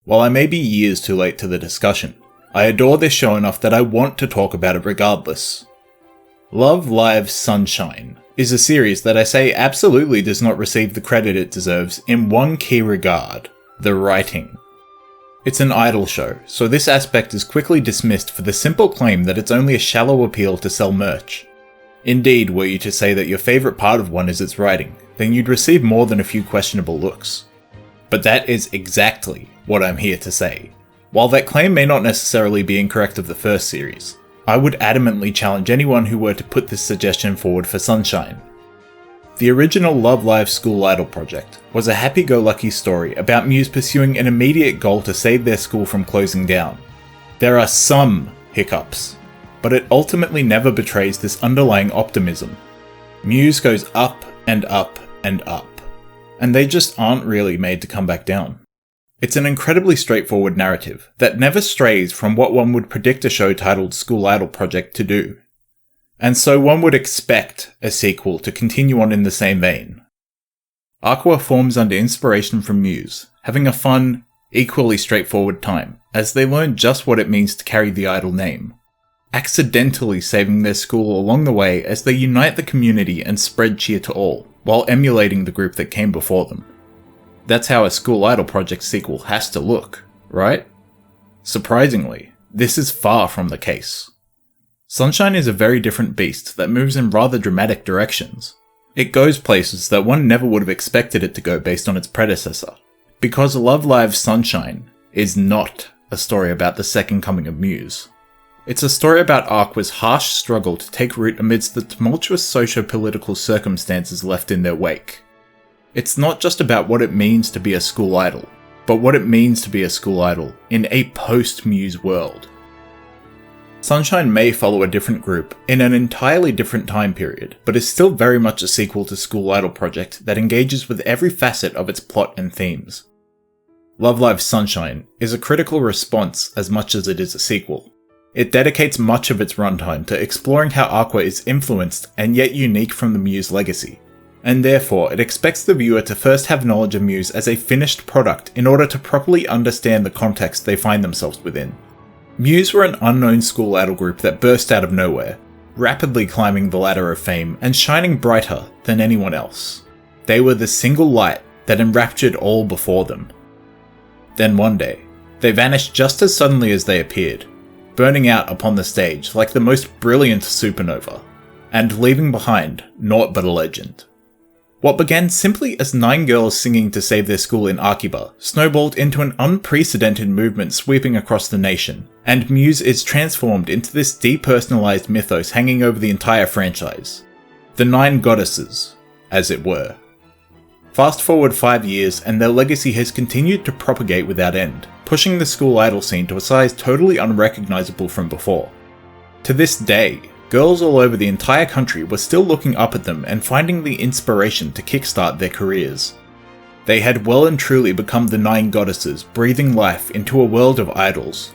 While I may be years too late to the discussion, I adore this show enough that I want to talk about it regardless. Love Live Sunshine is a series that I say absolutely does not receive the credit it deserves in one key regard: the writing. It's an idol show, so this aspect is quickly dismissed for the simple claim that it's only a shallow appeal to sell merch. Indeed, were you to say that your favourite part of one is its writing, then you'd receive more than a few questionable looks. But that is exactly what I'm here to say. While that claim may not necessarily be incorrect of the first series, I would adamantly challenge anyone who were to put this suggestion forward for Sunshine. The original Love Live School Idol project was a happy-go-lucky story about Muse pursuing an immediate goal to save their school from closing down. There are some hiccups, but it ultimately never betrays this underlying optimism. Muse goes up and up and up, and they just aren't really made to come back down. It's an incredibly straightforward narrative that never strays from what one would predict a show titled School Idol Project to do. And so one would expect a sequel to continue on in the same vein. Aqua forms under inspiration from Muse, having a fun, equally straightforward time, as they learn just what it means to carry the idol name, accidentally saving their school along the way as they unite the community and spread cheer to all, while emulating the group that came before them. That's how a School Idol Project sequel has to look, right? Surprisingly, this is far from the case. Sunshine is a very different beast that moves in rather dramatic directions. It goes places that one never would have expected it to go based on its predecessor, because Love Live Sunshine is not a story about the second coming of Muse. It's a story about Aqua's harsh struggle to take root amidst the tumultuous socio-political circumstances left in their wake. It's not just about what it means to be a school idol, but what it means to be a school idol in a post-Muse world. Sunshine may follow a different group in an entirely different time period, but is still very much a sequel to School Idol Project that engages with every facet of its plot and themes. Love Live Sunshine is a critical response as much as it is a sequel. It dedicates much of its runtime to exploring how Aqua is influenced and yet unique from the Muse legacy, and therefore it expects the viewer to first have knowledge of Muse as a finished product in order to properly understand the context they find themselves within. Muse were an unknown school idol group that burst out of nowhere, rapidly climbing the ladder of fame and shining brighter than anyone else. They were the single light that enraptured all before them. Then one day, they vanished just as suddenly as they appeared, burning out upon the stage like the most brilliant supernova, and leaving behind naught but a legend. What began simply as 9 girls singing to save their school in Akiba snowballed into an unprecedented movement sweeping across the nation, and Muse is transformed into this depersonalized mythos hanging over the entire franchise. The 9 goddesses, as it were. Fast forward 5 years and their legacy has continued to propagate without end, pushing the school idol scene to a size totally unrecognizable from before. To this day, girls all over the entire country were still looking up at them and finding the inspiration to kickstart their careers. They had well and truly become the 9 goddesses, breathing life into a world of idols.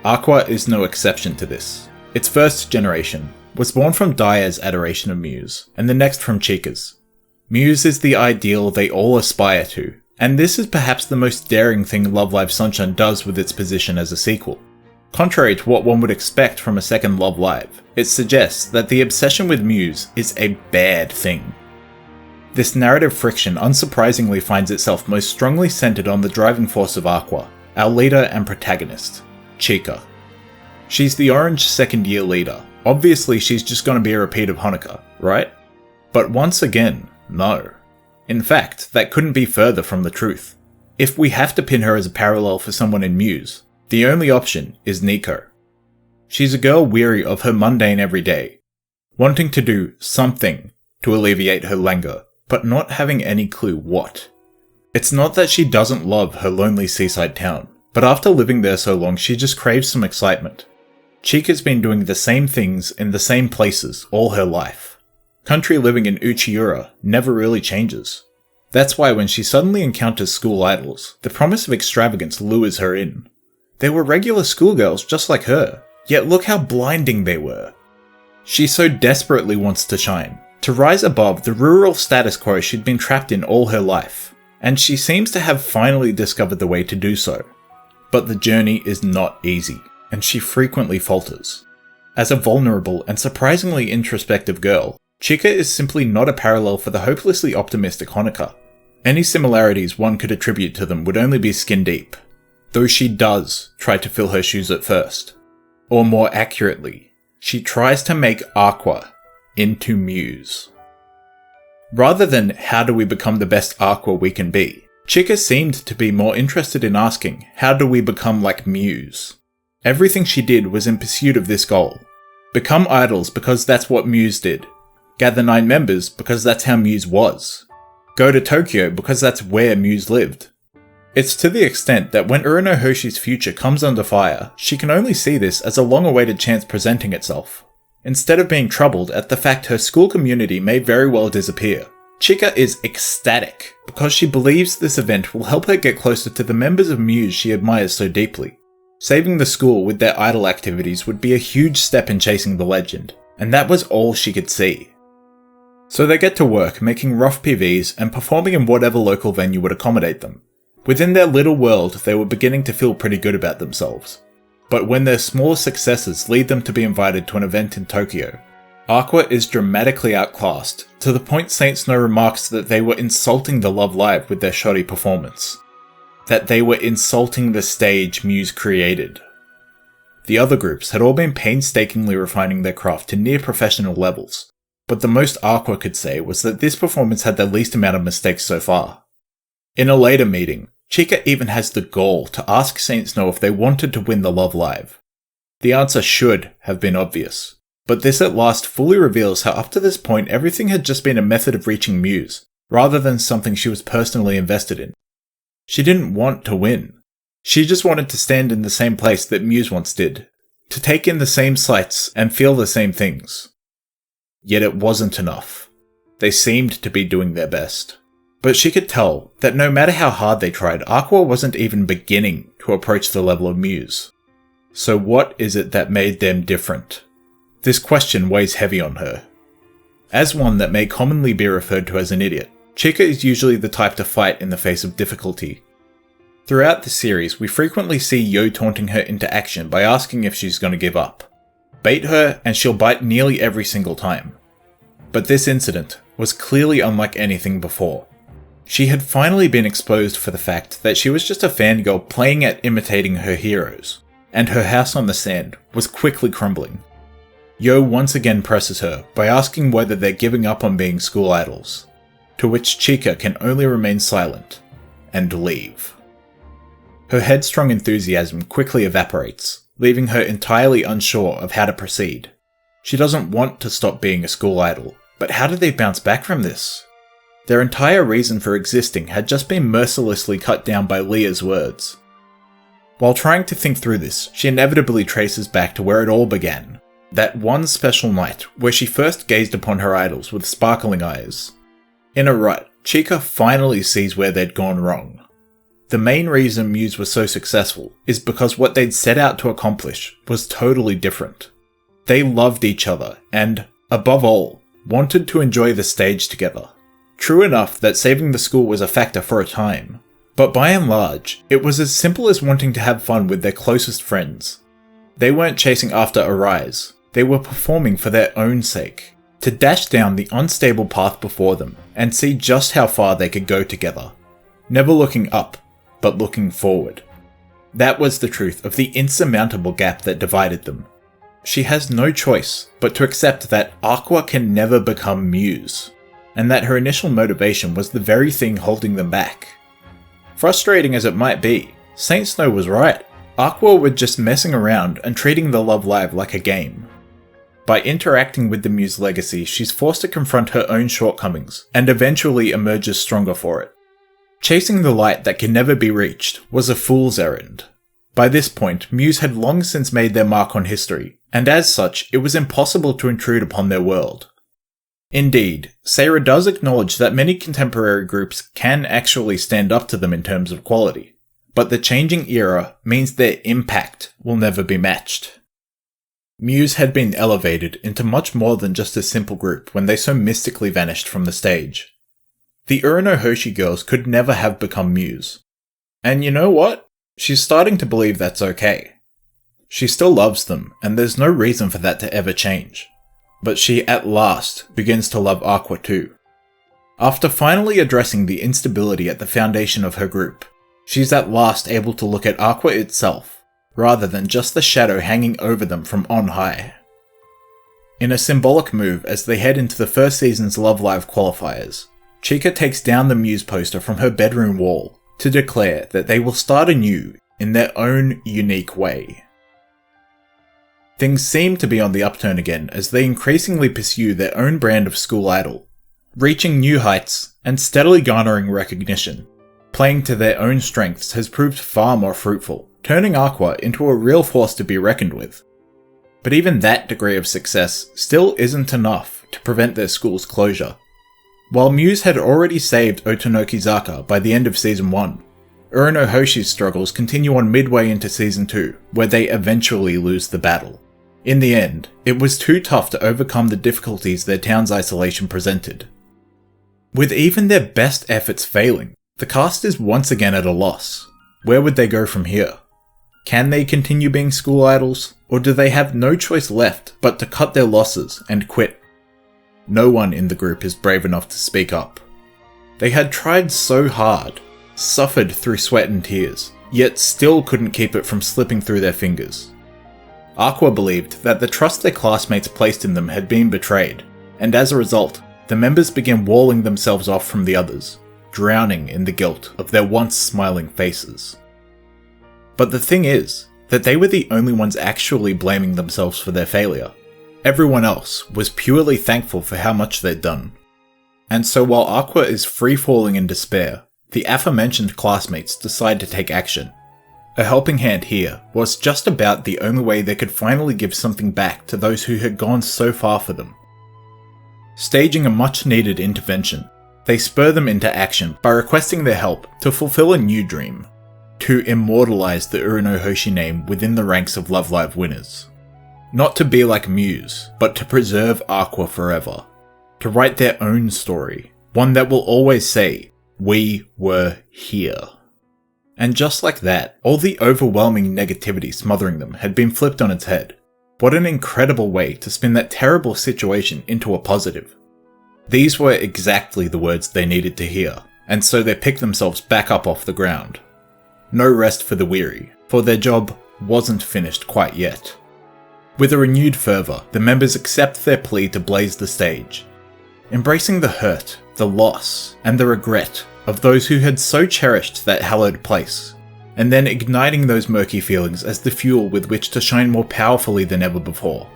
Aqua is no exception to this. Its first generation was born from Daya's adoration of Muse, and the next from Chika's. Muse is the ideal they all aspire to, and this is perhaps the most daring thing Love Live Sunshine does with its position as a sequel. Contrary to what one would expect from a second Love Live, it suggests that the obsession with Muse is a bad thing. This narrative friction unsurprisingly finds itself most strongly centered on the driving force of Aqua, our leader and protagonist, Chika. She's the orange second-year leader. Obviously she's just gonna be a repeat of Honoka, right? But once again, no. In fact, that couldn't be further from the truth. If we have to pin her as a parallel for someone in Muse, the only option is Nico. She's a girl weary of her mundane everyday, wanting to do something to alleviate her languor, but not having any clue what. It's not that she doesn't love her lonely seaside town, but after living there so long she just craves some excitement. Chika's been doing the same things in the same places all her life. Country living in Uchiura never really changes. That's why when she suddenly encounters school idols, the promise of extravagance lures her in. They were regular schoolgirls just like her, yet look how blinding they were. She so desperately wants to shine, to rise above the rural status quo she'd been trapped in all her life, and she seems to have finally discovered the way to do so. But the journey is not easy, and she frequently falters. As a vulnerable and surprisingly introspective girl, Chika is simply not a parallel for the hopelessly optimistic Honoka. Any similarities one could attribute to them would only be skin deep, though she does try to fill her shoes at first. Or more accurately, she tries to make Aqua into Muse. Rather than how do we become the best Aqua we can be, Chika seemed to be more interested in asking how do we become like Muse. Everything she did was in pursuit of this goal. Become idols because that's what Muse did. Gather 9 members because that's how Muse was. Go to Tokyo because that's where Muse lived. It's to the extent that when Urunohoshi's future comes under fire, she can only see this as a long-awaited chance presenting itself. Instead of being troubled at the fact her school community may very well disappear, Chika is ecstatic because she believes this event will help her get closer to the members of Muse she admires so deeply. Saving the school with their idol activities would be a huge step in chasing the legend, and that was all she could see. So they get to work making rough PVs and performing in whatever local venue would accommodate them. Within their little world, they were beginning to feel pretty good about themselves. But when their small successes lead them to be invited to an event in Tokyo, Aqua is dramatically outclassed, to the point Saint Snow remarks that they were insulting the Love Live with their shoddy performance. That they were insulting the stage Muse created. The other groups had all been painstakingly refining their craft to near professional levels, but the most Aqua could say was that this performance had the least amount of mistakes so far. In a later meeting, Chika even has the gall to ask Saint Snow if they wanted to win the Love Live. The answer should have been obvious, but this at last fully reveals how up to this point everything had just been a method of reaching Muse, rather than something she was personally invested in. She didn't want to win. She just wanted to stand in the same place that Muse once did, to take in the same sights and feel the same things. Yet it wasn't enough. They seemed to be doing their best. But she could tell that no matter how hard they tried, Aqua wasn't even beginning to approach the level of Muse. So what is it that made them different? This question weighs heavy on her. As one that may commonly be referred to as an idiot, Chika is usually the type to fight in the face of difficulty. Throughout the series, we frequently see Yo taunting her into action by asking if she's going to give up. Bait her and she'll bite nearly every single time. But this incident was clearly unlike anything before. She had finally been exposed for the fact that she was just a fangirl playing at imitating her heroes, and her house on the sand was quickly crumbling. Yo once again presses her by asking whether they're giving up on being school idols, to which Chika can only remain silent and leave. Her headstrong enthusiasm quickly evaporates, leaving her entirely unsure of how to proceed. She doesn't want to stop being a school idol, but how do they bounce back from this? Their entire reason for existing had just been mercilessly cut down by Leah's words. While trying to think through this, she inevitably traces back to where it all began. That one special night where she first gazed upon her idols with sparkling eyes. In a rut, Chika finally sees where they'd gone wrong. The main reason Muse was so successful is because what they'd set out to accomplish was totally different. They loved each other and, above all, wanted to enjoy the stage together. True enough that saving the school was a factor for a time, but by and large, it was as simple as wanting to have fun with their closest friends. They weren't chasing after a rise, they were performing for their own sake, to dash down the unstable path before them and see just how far they could go together. Never looking up, but looking forward. That was the truth of the insurmountable gap that divided them. She has no choice but to accept that Aqua can never become Muse, and that her initial motivation was the very thing holding them back. Frustrating as it might be, Saint Snow was right. Aqua were just messing around and treating the Love Live like a game. By interacting with the Muse legacy, she's forced to confront her own shortcomings, and eventually emerges stronger for it. Chasing the light that can never be reached was a fool's errand. By this point, Muse had long since made their mark on history, and as such, it was impossible to intrude upon their world. Indeed, Seira does acknowledge that many contemporary groups can actually stand up to them in terms of quality, but the changing era means their impact will never be matched. Muse had been elevated into much more than just a simple group when they so mystically vanished from the stage. The Urunohoshi girls could never have become Muse. And you know what? She's starting to believe that's okay. She still loves them, and there's no reason for that to ever change. But she at last begins to love Aqua too. After finally addressing the instability at the foundation of her group, she's at last able to look at Aqua itself, rather than just the shadow hanging over them from on high. In a symbolic move as they head into the first season's Love Live qualifiers, Chika takes down the Muse poster from her bedroom wall to declare that they will start anew in their own unique way. Things seem to be on the upturn again as they increasingly pursue their own brand of school idol, reaching new heights and steadily garnering recognition. Playing to their own strengths has proved far more fruitful, turning Aqua into a real force to be reckoned with. But even that degree of success still isn't enough to prevent their school's closure. While Muse had already saved Otonokizaka by the end of Season 1, Urunohoshi's struggles continue on midway into Season 2, where they eventually lose the battle. In the end, it was too tough to overcome the difficulties their town's isolation presented. With even their best efforts failing, the cast is once again at a loss. Where would they go from here? Can they continue being school idols, or do they have no choice left but to cut their losses and quit? No one in the group is brave enough to speak up. They had tried so hard, suffered through sweat and tears, yet still couldn't keep it from slipping through their fingers. Aqua believed that the trust their classmates placed in them had been betrayed, and as a result, the members began walling themselves off from the others, drowning in the guilt of their once smiling faces. But the thing is, that they were the only ones actually blaming themselves for their failure. Everyone else was purely thankful for how much they'd done. And so while Aqua is free-falling in despair, the aforementioned classmates decide to take action. A helping hand here was just about the only way they could finally give something back to those who had gone so far for them. Staging a much-needed intervention, they spur them into action by requesting their help to fulfill a new dream, to immortalize the Urunohoshi name within the ranks of Love Live winners. Not to be like Muse, but to preserve Aqua forever. To write their own story, one that will always say, "We were here." And just like that, all the overwhelming negativity smothering them had been flipped on its head. What an incredible way to spin that terrible situation into a positive. These were exactly the words they needed to hear, and so they picked themselves back up off the ground. No rest for the weary, for their job wasn't finished quite yet. With a renewed fervour, the members accept their plea to blaze the stage, embracing the hurt, the loss, and the regret of those who had so cherished that hallowed place, and then igniting those murky feelings as the fuel with which to shine more powerfully than ever before.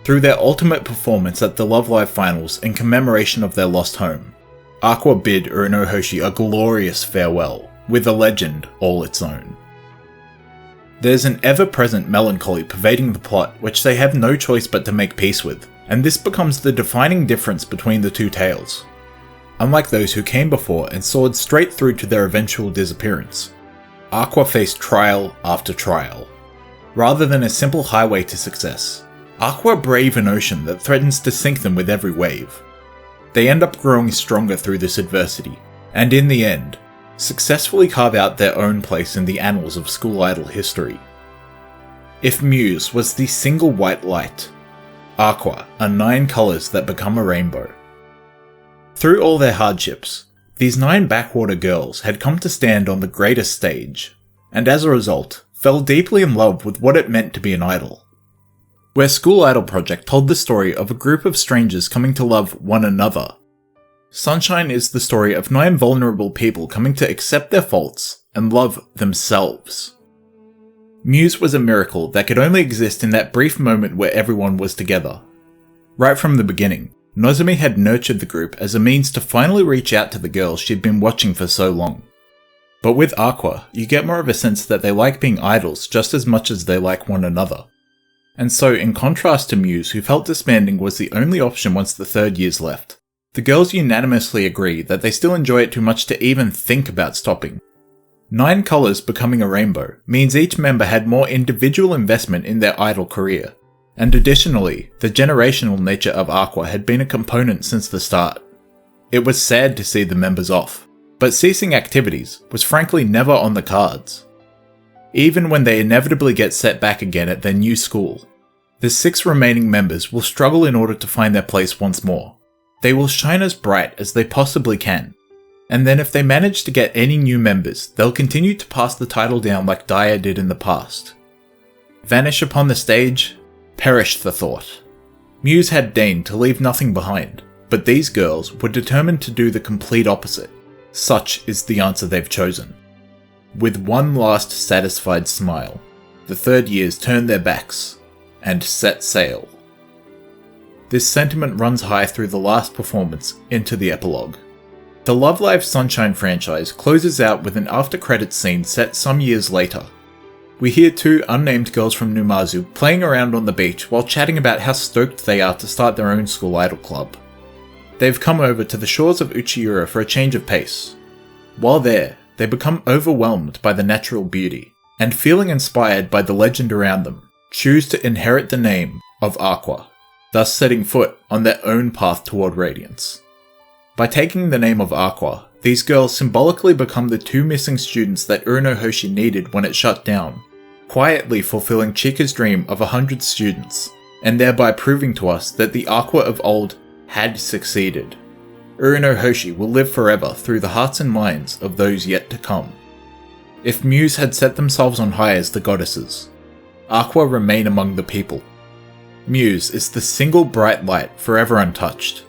Through their ultimate performance at the Love Live finals in commemoration of their lost home, Aqua bid Urunohoshi a glorious farewell, with a legend all its own. There's an ever-present melancholy pervading the plot which they have no choice but to make peace with, and this becomes the defining difference between the two tales. Unlike those who came before and soared straight through to their eventual disappearance, Aqua faced trial after trial. Rather than a simple highway to success, Aqua brave an ocean that threatens to sink them with every wave. They end up growing stronger through this adversity, and in the end, successfully carve out their own place in the annals of school idol history. If Muse was the single white light, Aqua are 9 colours that become a rainbow. Through all their hardships, these 9 backwater girls had come to stand on the greatest stage, and as a result, fell deeply in love with what it meant to be an idol. Where School Idol Project told the story of a group of strangers coming to love one another, Sunshine is the story of 9 vulnerable people coming to accept their faults and love themselves. Muse was a miracle that could only exist in that brief moment where everyone was together. Right from the beginning, Nozomi had nurtured the group as a means to finally reach out to the girls she'd been watching for so long. But with Aqua, you get more of a sense that they like being idols just as much as they like one another. And so, in contrast to Muse, who felt disbanding was the only option once the 3rd year's left, the girls unanimously agree that they still enjoy it too much to even think about stopping. 9 colours becoming a rainbow means each member had more individual investment in their idol career, and additionally, the generational nature of Aqua had been a component since the start. It was sad to see the members off, but ceasing activities was frankly never on the cards. even when they inevitably get set back again at their new school. The 6 remaining members will struggle in order to find their place once more. They will shine as bright as they possibly can, and then if they manage to get any new members, they'll continue to pass the title down like Daya did in the past. Vanish upon the stage, perish the thought. Muse had deigned to leave nothing behind, but these girls were determined to do the complete opposite. Such is the answer they've chosen. With one last satisfied smile, the third years turned their backs and set sail. This sentiment runs high through the last performance into the epilogue. The Love Live Sunshine franchise closes out with an after-credits scene set some years later. We hear 2 unnamed girls from Numazu playing around on the beach while chatting about how stoked they are to start their own school idol club. They've come over to the shores of Uchiura for a change of pace. While there, they become overwhelmed by the natural beauty, and feeling inspired by the legend around them, choose to inherit the name of Aqua, thus setting foot on their own path toward radiance. By taking the name of Aqua, these girls symbolically become the 2 missing students that Urunohoshi needed when it shut down, quietly fulfilling Chika's dream of 100 students, and thereby proving to us that the Aqua of old had succeeded. Urunohoshi will live forever through the hearts and minds of those yet to come. If Muse had set themselves on high as the goddesses, Aqua remain among the people. Muse is the single bright light forever untouched,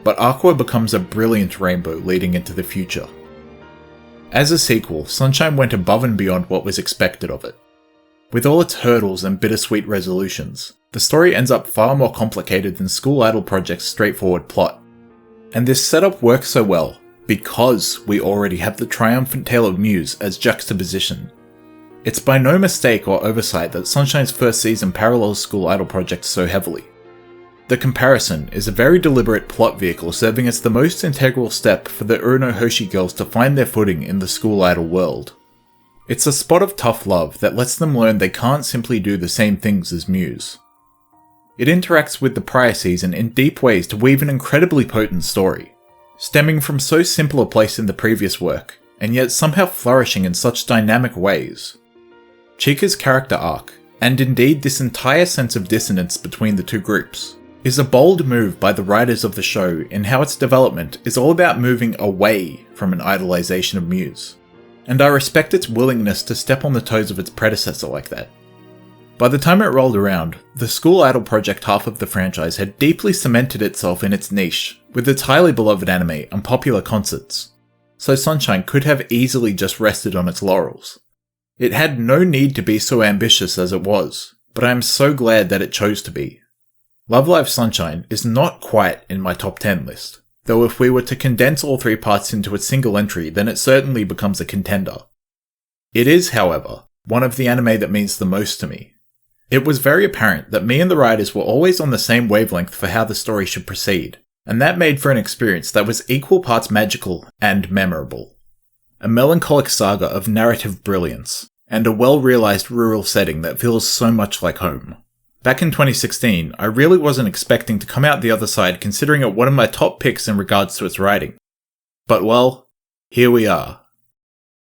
but Aqua becomes a brilliant rainbow leading into the future. As a sequel, Sunshine went above and beyond what was expected of it. With all its hurdles and bittersweet resolutions, the story ends up far more complicated than School Idol Project's straightforward plot. And this setup works so well because we already have the triumphant tale of Muse as juxtaposition. It's by no mistake or oversight that Sunshine's first season parallels School Idol Project so heavily. The comparison is a very deliberate plot vehicle serving as the most integral step for the Urunohoshi girls to find their footing in the School Idol world. It's a spot of tough love that lets them learn they can't simply do the same things as Muse. It interacts with the prior season in deep ways to weave an incredibly potent story, stemming from so simple a place in the previous work, and yet somehow flourishing in such dynamic ways. Chika's character arc, and indeed this entire sense of dissonance between the 2 groups, is a bold move by the writers of the show in how its development is all about moving away from an idolization of Muse, and I respect its willingness to step on the toes of its predecessor like that. By the time it rolled around, the School Idol Project half of the franchise had deeply cemented itself in its niche, with its highly beloved anime and popular concerts, so Sunshine could have easily just rested on its laurels. It had no need to be so ambitious as it was, but I am so glad that it chose to be. Love Live Sunshine is not quite in my top 10 list, though if we were to condense all 3 parts into a single entry, then it certainly becomes a contender. It is, however, one of the anime that means the most to me. It was very apparent that me and the writers were always on the same wavelength for how the story should proceed, and that made for an experience that was equal parts magical and memorable. A melancholic saga of narrative brilliance, and a well-realised rural setting that feels so much like home. Back in 2016, I really wasn't expecting to come out the other side considering it one of my top picks in regards to its writing. But well, here we are.